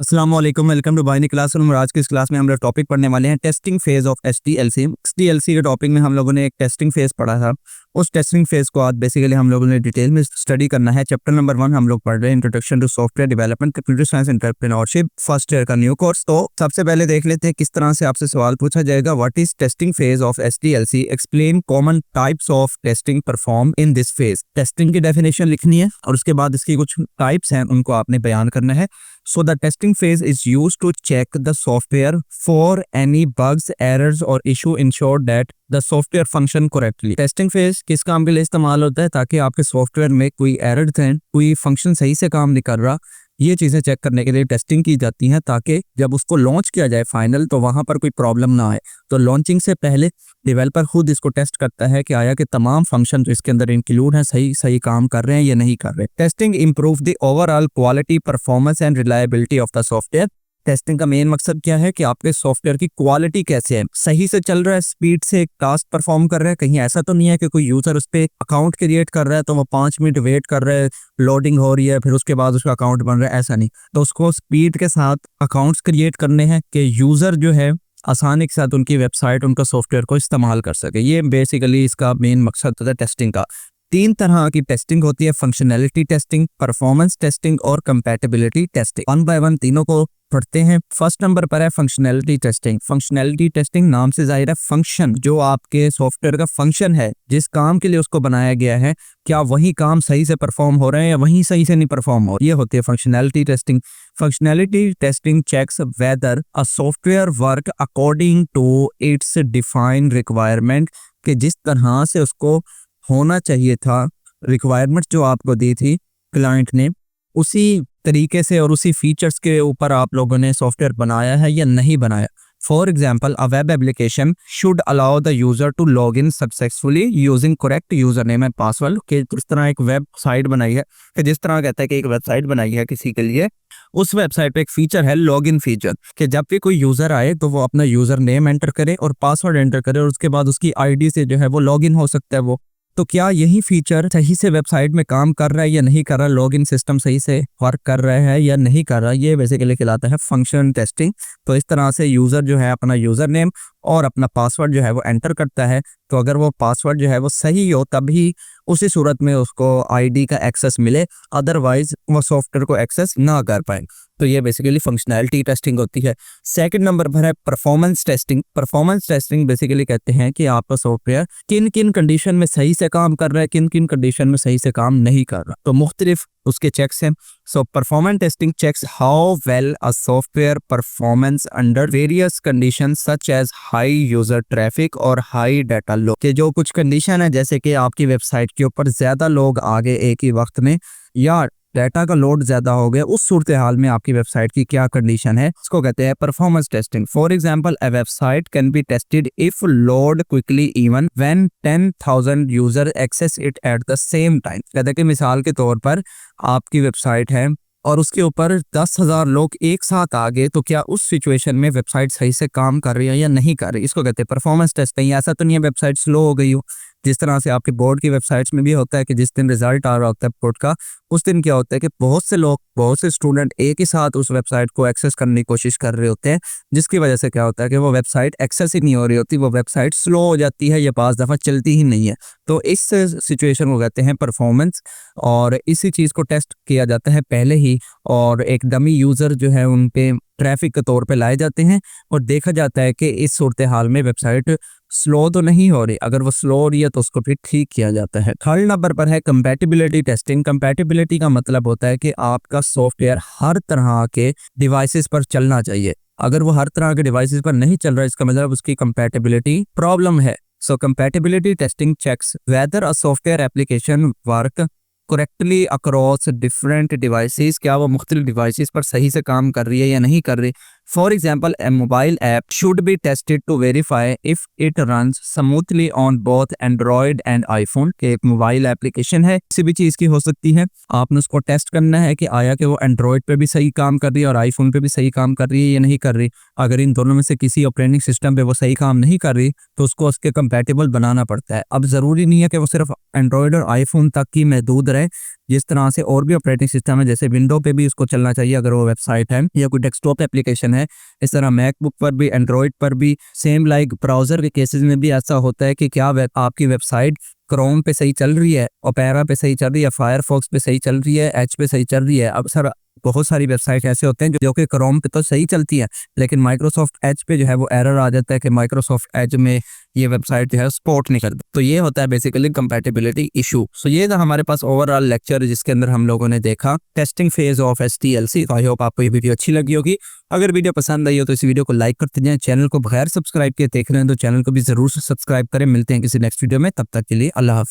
अस्सलाम वालेकुम, welcome to binary classroom. और आज की इस क्लास में हम लोग टॉपिक पढ़ने वाले हैं टेस्टिंग फेज ऑफ एचडीएलसी। एचडीएलसी के टॉपिक में हम लोगों ने एक टेस्टिंग फेज पढ़ा था। उस टेस्टिंग फेज को आज बेसिकली हम लोगों ने डिटेल में स्टडी करना है। चैप्टर नंबर 1 हम लोग पढ़ रहे हैं, introduction to software development, computer science entrepreneurship, first year का न्यू कोर्स। तो सबसे पहले देख लेते हैं किस तरह से आपसे सवाल पूछा जाएगा। What is testing phase of HDLC, explain common types of testing perform in this phase. Testing की डेफिनेशन लिखनी है और उसके बाद इसकी कुछ टाइप्स हैं उनको आपने बयान करना है। So the testing phase is used to check the software for any bugs, errors or issue, ensure that the software function correctly। Testing phase किस काम के लिए इस्तेमाल होता है? ताकि आपके सॉफ्टवेयर में कोई एरर्स हैं, कोई फंक्शन सही से काम नहीं कर रहा, ये चीज़ें चेक करने के लिए टेस्टिंग की जाती हैं, ताकि जब उसको लॉन्च किया जाए फाइनल तो वहाँ पर कोई प्रॉब्लम ना आए। तो लॉन्चिंग से पहले डेवलपर खुद इसको टेस्ट करता है कि आया कि तमाम फंक्शन जो इसके अंदर इंक्लूड हैं सही काम कर रहे हैं या नहीं कर रहे। Testing improve the overall quality, performance and reliability of the software. Testing का मेन मकसद क्या है कि आपके सॉफ्टवेयर की क्वालिटी कैसे है, सही से चल रहा है, स्पीड से एक टास्क परफॉर्म कर रहा है, कहीं ऐसा तो नहीं है कि कोई यूजर उस पर अकाउंट क्रिएट कर रहा है तो वो 5 मिनट वेट कर रहा है, लोडिंग हो रही है, फिर उसके बाद उसका अकाउंट बन रहा है, ऐसा नहीं। तो उसको स्पीड के साथ अकाउंट्स क्रिएट करने हैं कि यूजर जो है आसानी के साथ उनकी वेबसाइट, उनका सॉफ्टवेयर को इस्तेमाल कर सके। ये बेसिकली इसका मेन मकसद होता है टेस्टिंग का। 3 तरह की टेस्टिंग होती है, फंक्शनैलिटी टेस्टिंग, परफॉर्मेंस टेस्टिंग और कंपैटिबिलिटी टेस्टिंग। 1 बाय 1 तीनों को पढ़ते हैं। फर्स्ट नंबर पर है फंक्शनैलिटी टेस्टिंग। फंक्शनैलिटी टेस्टिंग नाम से जाहिर है, फंक्शन जो आपके सॉफ्टवेयर का फंक्शन है, जिस काम के लिए उसको बनाया गया है, क्या वही काम सही से परफॉर्म हो रहे हैं या वही सही से नहीं परफॉर्म हो, ये होती है functionality testing. Functionality testing checks whether a software work according to its defined requirement, कि जिस तरह से उसको होना चाहिए था, रिक्वायरमेंट जो आपको दी थी क्लाइंट ने, उसी तरीके से और उसी फीचर्स के ऊपर आप लोगों ने सॉफ्टवेयर बनाया है या नहीं बनाया। For example, a web application should allow the user to log in successfully using correct user name and password. कि जिस तरह एक वेबसाइट बनाई है, कि जिस तरह कहता है कि एक वेबसाइट बनाई है किसी के लिए, उस वेबसाइट पे एक फीचर है लॉग इन फीचर, कि जब भी कोई यूजर आए तो वो अपना यूजर नेम एंटर करे और पासवर्ड एंटर करे और उसके बाद उसकी आईडी से जो है वो लॉग इन हो सकता है वो। तो क्या यही फीचर सही से वेबसाइट में काम कर रहा है या नहीं कर रहा, लॉगिन सिस्टम सही से वर्क कर रहा है या नहीं कर रहा, ये बेसिकली कहलाता है फंक्शन टेस्टिंग। तो इस तरह से यूजर जो है अपना यूजर नेम और अपना पासवर्ड जो है वो एंटर करता है, तो अगर वो पासवर्ड जो है वो सही हो तभी उसी सूरत में उसको आईडी का एक्सेस मिले, अदरवाइज वो सॉफ्टवेयर को एक्सेस ना कर पाए। तो ये बेसिकली फंक्शनैलिटी टेस्टिंग होती है। सेकंड नंबर पर है performance testing. Performance testing basically कहते हैं कि आपका सॉफ्टवेयर किन किन कंडीशन में सही से काम कर रहा है, किन किन कंडीशन में सही से काम नहीं कर रहा, तो मुख्तलिफ उसके चेक्स हैं। So performance testing checks how well a software performance under various condition such as high user traffic और हाई डाटा लोड। कि जो कुछ कंडीशन है, जैसे कि आपकी वेबसाइट के ऊपर ज्यादा लोग आ गए एक ही वक्त में, या डाटा का लोड ज्यादा हो गया, उस सूरत हाल में आपकी वेबसाइट की क्या कंडीशन है, इसको कहते हैं performance testing. For example, a website can be tested if load quickly even when 10,000 user access it at the same time. कहते हैं कि मिसाल के तौर पर आपकी वेबसाइट है और उसके ऊपर 10,000 लोग एक साथ आ गए, तो क्या उस सिचुएशन में वेबसाइट सही से काम कर रही है या नहीं कर रही, इसको कहते हैं परफॉर्मेंस टेस्टिंग। ऐसा तो नहीं है वेबसाइट स्लो हो गई हो, जिस तरह से आपके बोर्ड की वेबसाइट्स में भी होता है कि जिस दिन रिजल्ट आ रहा होता है बोर्ड का, उस दिन क्या होता है कि बहुत से लोग, बहुत से स्टूडेंट एक ही साथ उस वेबसाइट को एक्सेस करने की कोशिश कर रहे होते हैं, जिसकी वजह से क्या होता है कि वो वेबसाइट एक्सेस ही नहीं हो रही होती, वो वेबसाइट स्लो हो जाती है या 5 दफ़ा चलती ही नहीं है। तो इस सिचुएशन को कहते हैं परफॉर्मेंस, और इसी चीज़ को टेस्ट किया जाता है पहले ही, और एक डमी यूज़र जो है उन पे ट्रैफिक के तौर पे लाए जाते हैं और देखा जाता है कि इस सूरत हाल में वेबसाइट स्लो तो नहीं हो रही, अगर वो स्लो हो रही है तो उसको फिर ठीक किया जाता है। थर्ड नंबर पर है कंपैटिबिलिटी टेस्टिंग। कंपैटिबिलिटी का मतलब होता है कि आपका सॉफ्टवेयर हर तरह के डिवाइसेस पर चलना चाहिए। अगर वो हर तरह के डिवाइसेस पर नहीं चल रहा है, इसका मतलब उसकी कंपैटिबिलिटी प्रॉब्लम है। So compatibility testing checks whether a software application work correctly across different devices, क्या वो मुख्तलिफ डिवाइसेस पर सही से काम कर रही है या नहीं कर रही। For example a mobile app should be tested to verify if it runs smoothly on both Android and iPhone. के एक मोबाइल एप्लीकेशन है, किसी भी चीज़ की हो सकती है, आपने उसको टेस्ट करना है कि आया कि वो एंड्रॉयड पे भी सही काम कर रही है और आईफोन पे भी सही काम कर रही है या नहीं कर रही। अगर इन दोनों में से किसी ऑपरेटिंग सिस्टम पे वो सही काम नहीं कर रही तो उसको उसके कंपैटिबल बनाना पड़ता है। अब ज़रूरी नहीं है कि वो सिर्फ एंड्रॉयड और आईफोन तक ही महदूद रहे, जिस तरह से और भी ऑपरेटिंग सिस्टम है जैसे विंडो पे भी उसको चलना चाहिए अगर वो वेबसाइट है या कोई डेस्कटॉप एप्लीकेशन है। इस तरह मैकबुक पर भी, एंड्रॉयड पर भी सेम लाइक ब्राउज़र के केसेस में भी ऐसा होता है कि क्या आपकी वेबसाइट क्रोम पे सही चल रही है, ओपेरा पे सही चल रही है, फायरफॉक्स पे सही चल रही है, एज पे सही चल रही है। अब सर बहुत सारी वेबसाइट ऐसे होते हैं जो कि क्रोम पे तो सही चलती है लेकिन माइक्रोसॉफ्ट एज पे जो है वो एरर आ जाता है कि माइक्रोसॉफ्ट एज में ये वेबसाइट जो है सपोर्ट नहीं करती। तो ये होता है बेसिकली कंपैटिबिलिटी इशू। सो ये था हमारे पास ओवरऑल लेक्चर जिसके अंदर हम लोगों ने देखा टेस्टिंग फेज ऑफ HTLC। तो आई होप आपको ये वीडियो अच्छी लगी होगी। अगर वीडियो पसंद आई हो तो इस वीडियो को लाइक करते जाएं। चैनल को बगैर सब्सक्राइब किए देख रहे हैं तो चैनल को भी जरूर से सब्सक्राइब करें। मिलते हैं किसी नेक्स्ट वीडियो में, तब तक के लिए अल्लाह हाफ़िज़।